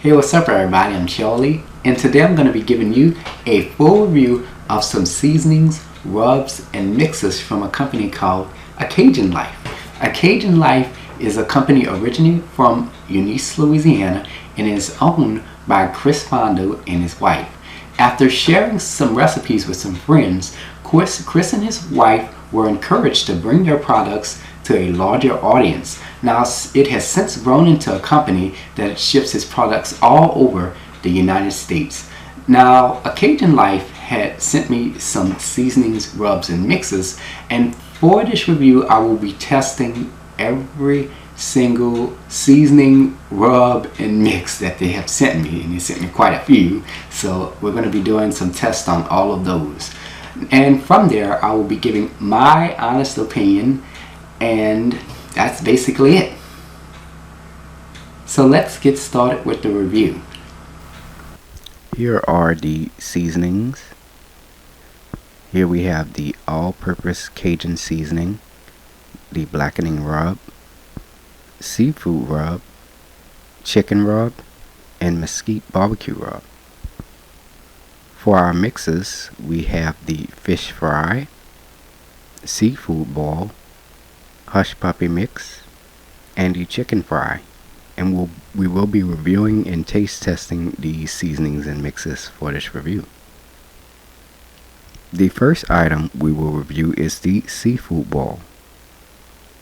Hey, what's up everybody? I'm Charlie, and today I'm going to be giving you a full review of some seasonings, rubs, and mixes from a company called A Cajun Life. A Cajun Life is a company originally from Eunice, Louisiana, and is owned by Chris Fontenot and his wife. After sharing some recipes with some friends, Chris and his wife were encouraged to bring their products to a larger audience. Now, it has since grown into a company that ships its products all over the United States. Now, A Cajun Life had sent me some seasonings, rubs, and mixes, and for this review, I will be testing every single seasoning, rub, and mix that they have sent me, and they sent me quite a few, so we're going to be doing some tests on all of those. And from there, I will be giving my honest opinion, and that's basically it. So let's get started with the review. Here are the seasonings. Here we have the all-purpose Cajun seasoning, the blackening rub, seafood rub, chicken rub, and Mesquite Barbecue Rub. For our mixes, we have the fish fry, seafood ball, hush puppy mix, and the chicken fry. And we will be reviewing and taste testing the seasonings and mixes for this review. The first item we will review is the seafood ball.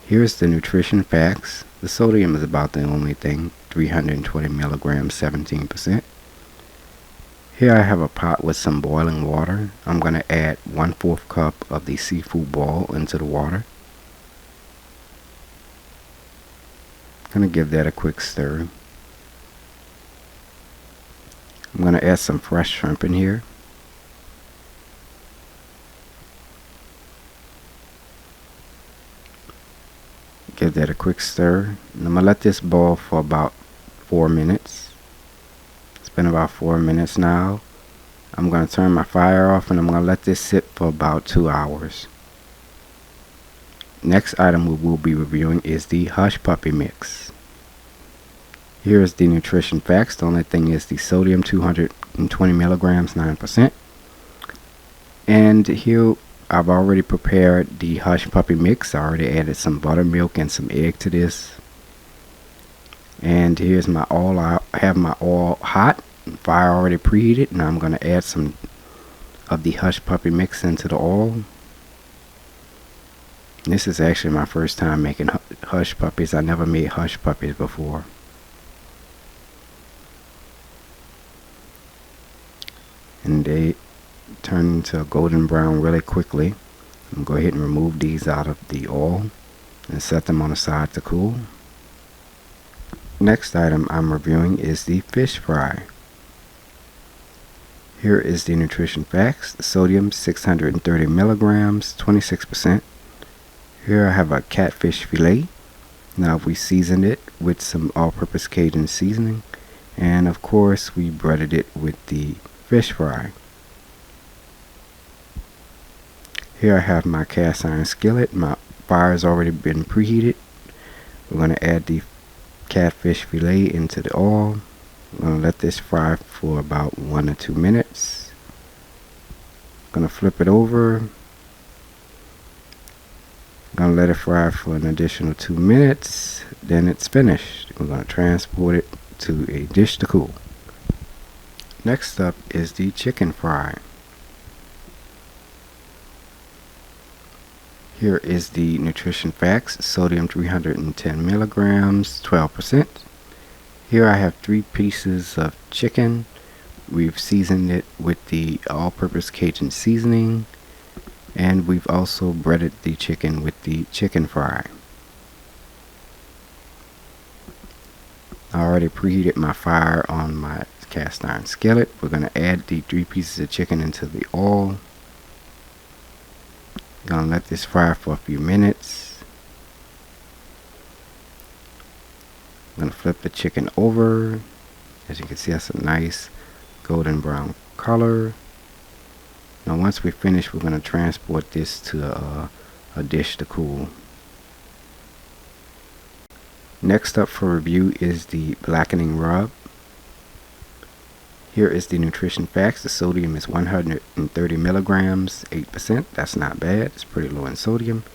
Here's the nutrition facts. The sodium is about the only thing, 320 milligrams, 17%. Here I have a pot with some boiling water. I'm going to add 1/4 cup of the seafood ball into the water. I'm going to give that a quick stir. I'm going to add some fresh shrimp in here. Give that a quick stir. And I'm going to let this boil for about 4 minutes. It's been about 4 minutes now. I'm going to turn my fire off and I'm going to let this sit for about 2 hours. Next item we will be reviewing is the hush puppy mix. Here is the nutrition facts. The only thing is the sodium, 220 milligrams, 9%. And here I've already prepared the hush puppy mix. I already added some buttermilk and some egg to this. And here's my oil. I have my oil hot, fire already preheated. Now I'm going to add some of the hush puppy mix into the oil. This is actually my first time making hush puppies. I never made hush puppies before. And they turn into a golden brown really quickly. I'm going to go ahead and remove these out of the oil and set them on the side to cool. Next item I'm reviewing is the fish fry. Here is the nutrition facts. The sodium, 630 milligrams, 26%. Here I have a catfish fillet. Now we seasoned it with some all-purpose Cajun seasoning, and of course we breaded it with the fish fry. Here I have my cast iron skillet. My fire has already been preheated. We're going to add the catfish fillet into the oil. I'm going to let this fry for about 1 to 2 minutes. I'm going to flip it over. I'm going to let it fry for an additional 2 minutes. Then it's finished. We're going to transport it to a dish to cool. Next up is the chicken fry. Here is the nutrition facts. Sodium, 310 milligrams, 12%. Here I have 3 pieces of chicken. We've seasoned it with the all-purpose Cajun seasoning, and we've also breaded the chicken with the chicken fry. I already preheated my fire on my cast iron skillet. We're going to add the 3 pieces of chicken into the oil. Gonna let this fry for a few minutes. I'm gonna flip the chicken over. As you can see, that's a nice golden brown color. Now once we finish, we're gonna transport this to a dish to cool. Next up for review is the blackening rub. Here is the nutrition facts. The sodium is 130 milligrams, 8%. That's not bad. It's pretty low in sodium.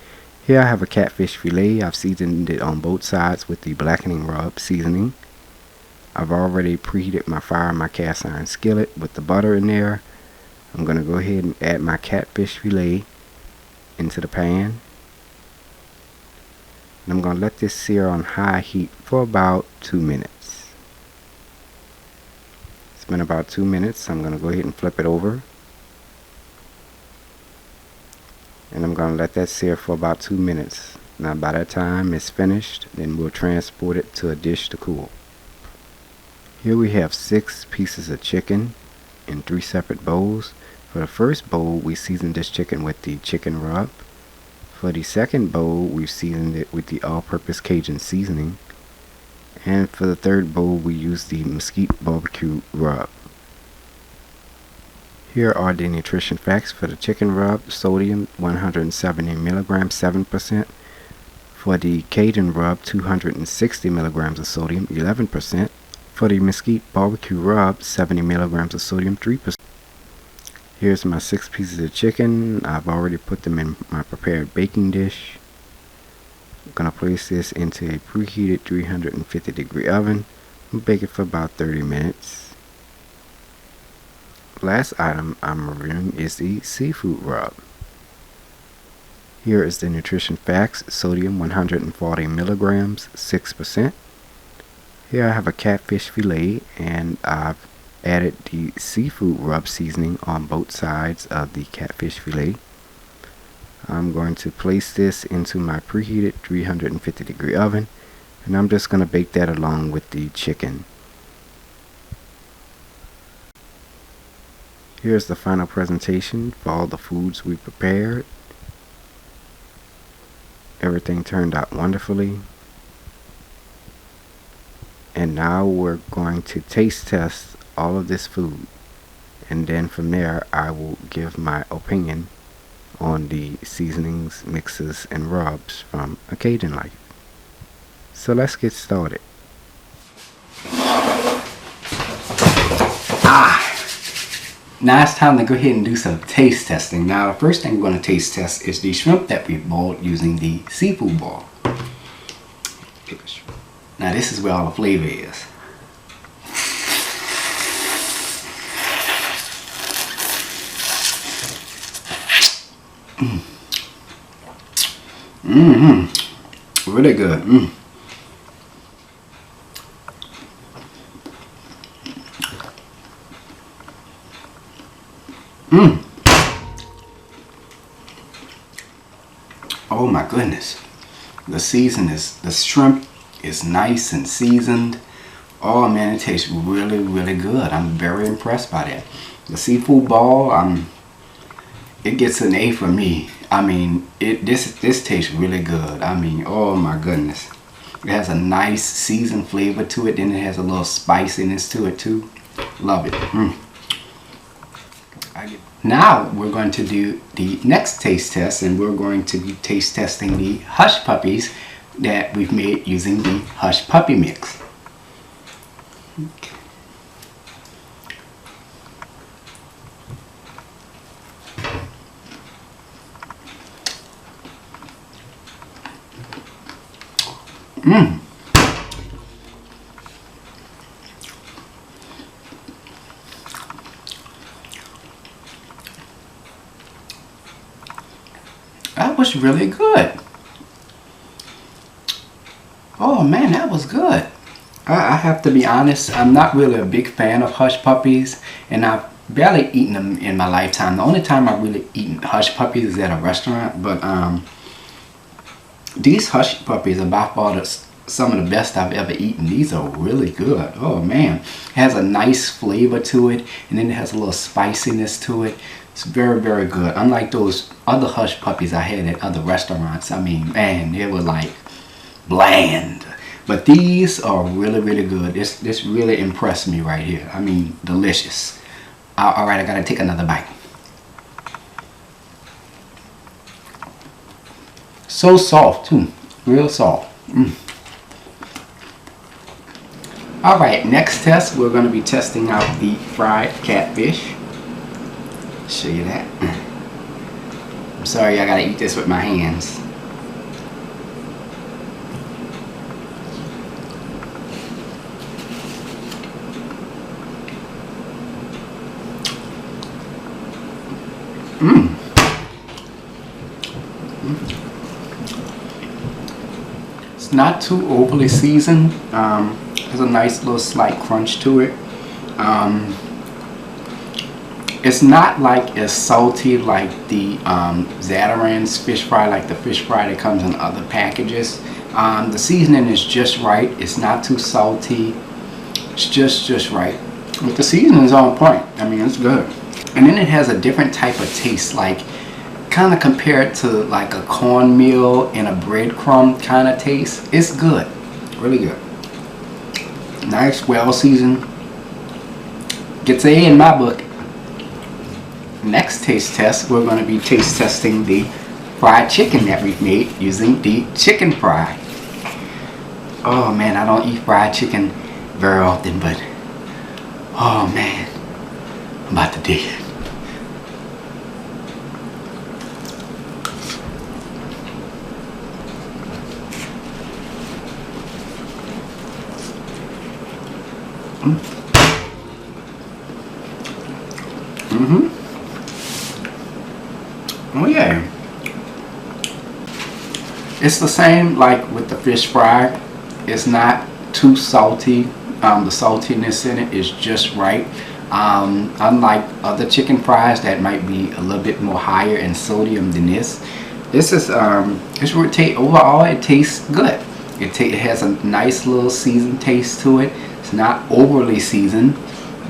Here I have a catfish fillet. I've seasoned it on both sides with the blackening rub seasoning. I've already preheated my fire in my cast iron skillet with the butter in there. I'm going to go ahead and add my catfish fillet into the pan. And I'm going to let this sear on high heat for about 2 minutes. It's been about 2 minutes. I'm going to go ahead and flip it over. And I'm going to let that sear for about 2 minutes. Now by that time it's finished, then we'll transport it to a dish to cool. Here we have 6 pieces of chicken in 3 separate bowls. For the first bowl, we seasoned this chicken with the chicken rub. For the second bowl, we've seasoned it with the all-purpose Cajun seasoning. And for the third bowl, we used the Mesquite Barbecue Rub. Here are the nutrition facts for the chicken rub. Sodium 170 milligrams, 7%. For the Cajun rub, 260 milligrams of sodium, 11%. For the Mesquite Barbecue Rub, 70 milligrams of sodium, 3%. Here's my 6 pieces of chicken. I've already put them in my prepared baking dish. I'm going to place this into a preheated 350 degree oven and bake it for about 30 minutes. Last item I'm reviewing is the seafood rub. Here is the nutrition facts. Sodium 140 milligrams, 6%. Here I have a catfish fillet, and I've added the seafood rub seasoning on both sides of the catfish fillet. I'm going to place this into my preheated 350 degree oven, and I'm just going to bake that along with the chicken. Here's the final presentation for all the foods we prepared. Everything turned out wonderfully. And now we're going to taste test all of this food, and then from there I will give my opinion on the seasonings, mixes, and rubs from A Cajun Life. So let's get started. Now it's time to go ahead and do some taste testing. Now the first thing we're going to taste test is the shrimp that we boiled using the seafood boil. Now this is where all the flavor is. Really good. Oh my goodness. The shrimp is nice and seasoned. Oh man, it tastes really, really good. I'm very impressed by that. The seafood ball, it gets an A for me. I mean, this tastes really good. I mean, oh my goodness. It has a nice seasoned flavor to it. Then it has a little spiciness to it too. Love it. Now we're going to do the next taste test, and we're going to be taste testing the Hush Puppies that we've made using the Hush Puppy mix. Okay. That was really good. Oh man, that was good. I have to be honest, I'm not really a big fan of Hush Puppies, and I've barely eaten them in my lifetime. The only time I've really eaten Hush Puppies is at a restaurant, but these Hush Puppies are by far some of the best I've ever eaten. These are really good. Oh man, it has a nice flavor to it, and then it has a little spiciness to it. It's very, very good. Unlike those other Hush Puppies I had at other restaurants. I mean, man, they were like bland. But these are really, really good. This really impressed me right here. I mean, delicious. Alright, I gotta take another bite. So soft too. Real soft. Alright, next test, we're going to be testing out the fried catfish. Show you that. I'm sorry, I gotta eat this with my hands. It's not too overly seasoned. There's a nice little slight crunch to it. It's not like as salty like the Zatarain's fish fry, like the fish fry that comes in other packages. The seasoning is just right. It's not too salty. It's just right. But the seasoning is on point. I mean, it's good. And then it has a different type of taste, like kind of compared to like a cornmeal and a breadcrumb kind of taste. It's good, really good. Nice, well seasoned. Gets an A in my book. Next taste test, we're going to be taste testing the fried chicken that we've made using the chicken fry. Oh man, I don't eat fried chicken very often, but oh man, I'm about to dig it. Oh yeah. It's the same like with the fish fry. It's not too salty. The saltiness in it is just right. Unlike other chicken fries that might be a little bit more higher in sodium than this. This is overall it tastes good. It has a nice little seasoned taste to it. It's not overly seasoned,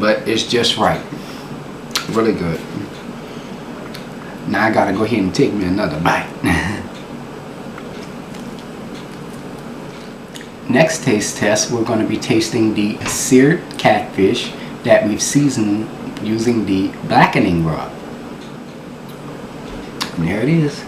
but it's just right. Really good. Now I gotta go ahead and take me another bite. Next taste test, we're going to be tasting the seared catfish that we've seasoned using the blackening rub. And there it is.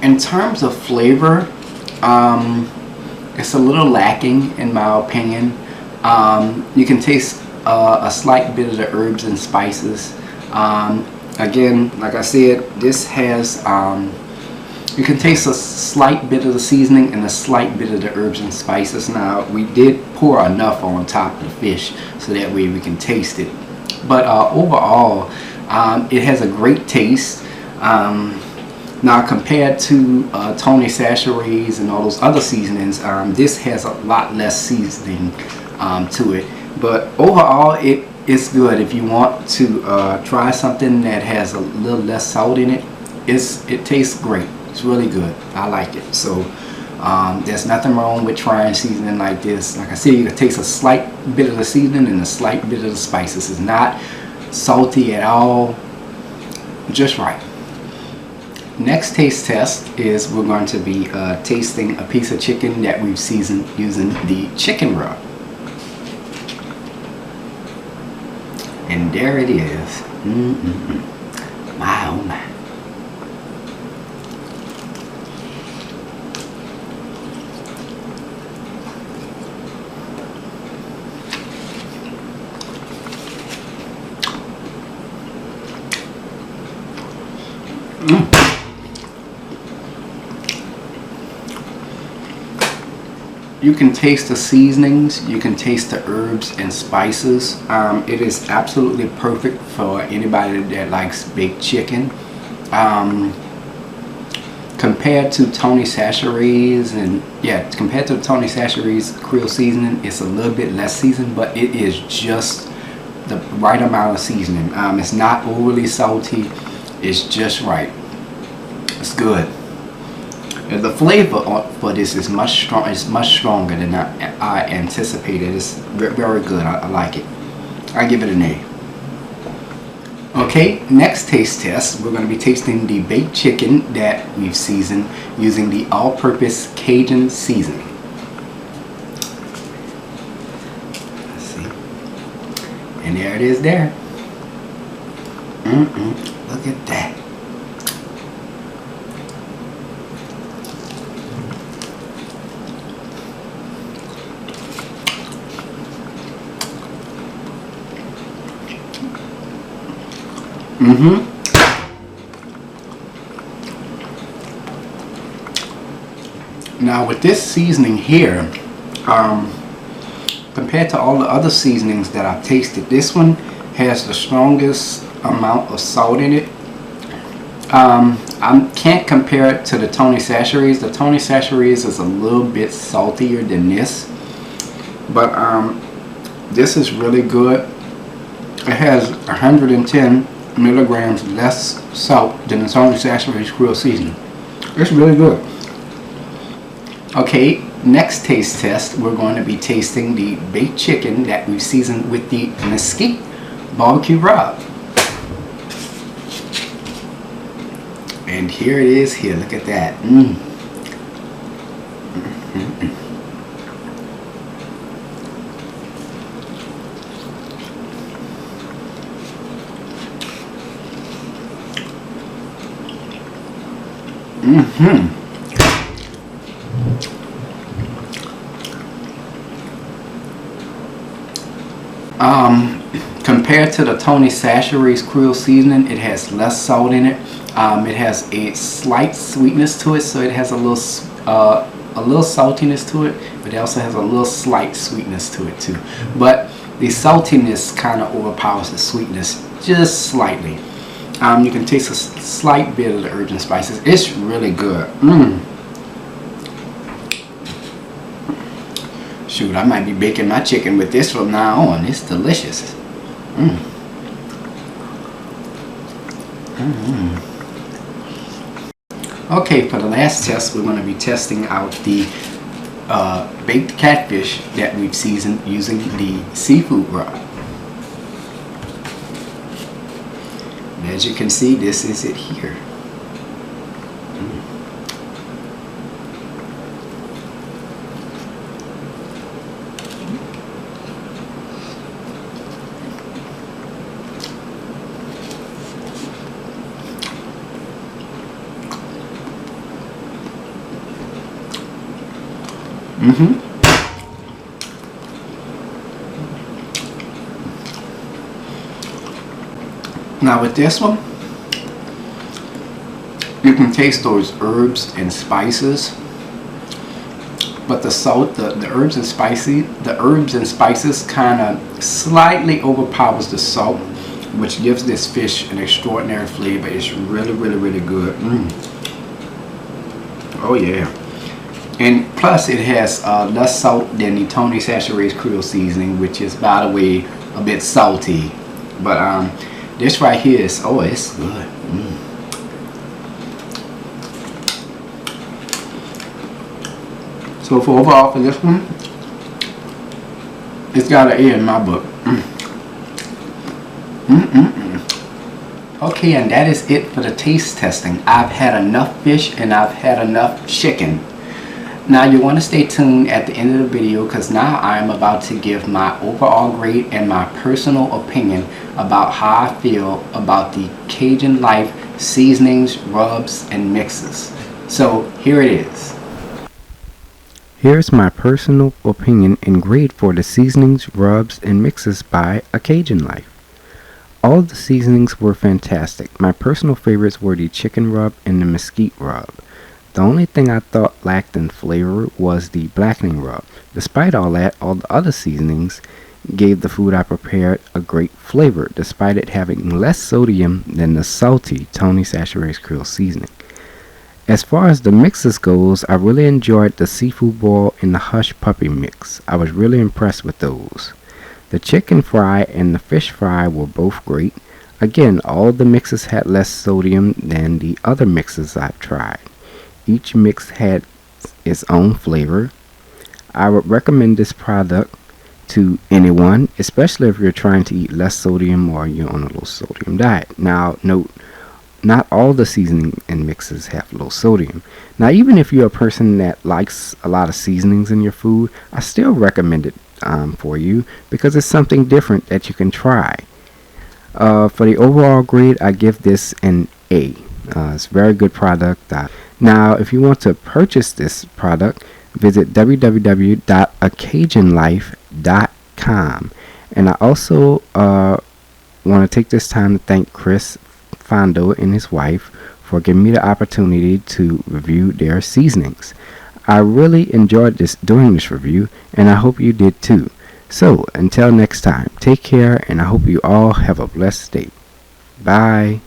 In terms of flavor, it's a little lacking in my opinion. You can taste a slight bit of the herbs and spices. Again, like I said, this has you can taste a slight bit of the seasoning and a slight bit of the herbs and spices. Now we did pour enough on top of the fish so that way we can taste it, but overall it has a great taste. Now compared to Tony Chachere's and all those other seasonings, this has a lot less seasoning to it. But overall, it is good. If you want to try something that has a little less salt in it, it tastes great. It's really good. I like it. So there's nothing wrong with trying seasoning like this. Like I said, you can taste a slight bit of the seasoning and a slight bit of the spices. It's not salty at all. Just right. Next taste test is we're going to be tasting a piece of chicken that we've seasoned using the chicken rub. And there it is. My oh my. You can taste the seasonings, you can taste the herbs and spices. It is absolutely perfect for anybody that likes baked chicken. Compared to Tony Chachere's compared to Tony Chachere's Creole seasoning, it's a little bit less seasoned, but it is just the right amount of seasoning. It's not overly salty, it's just right. It's good. The flavor for this is much stronger than I anticipated. It's very good. I like it. I give it an A. Okay, next taste test. We're going to be tasting the baked chicken that we've seasoned using the all-purpose Cajun seasoning. And there it is there. Look at that. Now with this seasoning here, compared to all the other seasonings that I've tasted, this one has the strongest amount of salt in it. I can't compare it to the Tony Chachere's. The Tony Chachere's is a little bit saltier than this, but this is really good. It has 110 milligrams less salt than the Tony Chachere's grill seasoning. It's really good. Okay, next taste test, we're going to be tasting the baked chicken that we've seasoned with the Mesquite Barbecue Rub. And here it is here, look at that. Compared to the Tony Chachere's grill seasoning, it has less salt in it. It has a slight sweetness to it, so it has a little saltiness to it, but it also has a little slight sweetness to it too. But the saltiness kind of overpowers the sweetness just slightly. You can taste a slight bit of the herbs and spices. It's really good. Shoot, I might be baking my chicken with this from now on. It's delicious. Okay, for the last test, we're going to be testing out the baked catfish that we've seasoned using the seafood rub. And as you can see, this is it here. Now with this one, you can taste those herbs and spices, but the salt, the herbs and spices kind of slightly overpowers the salt, which gives this fish an extraordinary flavor. It's really, really, really good. Oh yeah. And plus it has less salt than the Tony Chachere's Creole seasoning, which is, by the way, a bit salty. But this right here is, oh, it's good. So for overall for this one, it's got an A in my book. Okay, and that is it for the taste testing. I've had enough fish and I've had enough chicken. Now you want to stay tuned at the end of the video, because now I'm about to give my overall grade and my personal opinion about how I feel about the Cajun Life seasonings, rubs, and mixes. So here it is. Here's my personal opinion and grade for the seasonings, rubs, and mixes by A Cajun Life. All the seasonings were fantastic. My personal favorites were the chicken rub and the mesquite rub. The only thing I thought lacked in flavor was the blackening rub. Despite all that, all the other seasonings gave the food I prepared a great flavor, despite it having less sodium than the salty Tony Chachere's Creole seasoning. As far as the mixes goes, I really enjoyed the seafood boil and the hush puppy mix. I was really impressed with those. The chicken fry and the fish fry were both great. Again, all the mixes had less sodium than the other mixes I've tried. Each mix had its own flavor. I would recommend this product to anyone, especially if you're trying to eat less sodium or you're on a low sodium diet. Now, note, not all the seasoning and mixes have low sodium. Now, even if you're a person that likes a lot of seasonings in your food, I still recommend it for you because it's something different that you can try. For the overall grade, I give this an A. It's a very good product. Now, if you want to purchase this product, visit www.acajunlife.com. And I also want to take this time to thank Chris Fontenot and his wife for giving me the opportunity to review their seasonings. I really enjoyed doing this review, and I hope you did too. So, until next time, take care, and I hope you all have a blessed day. Bye.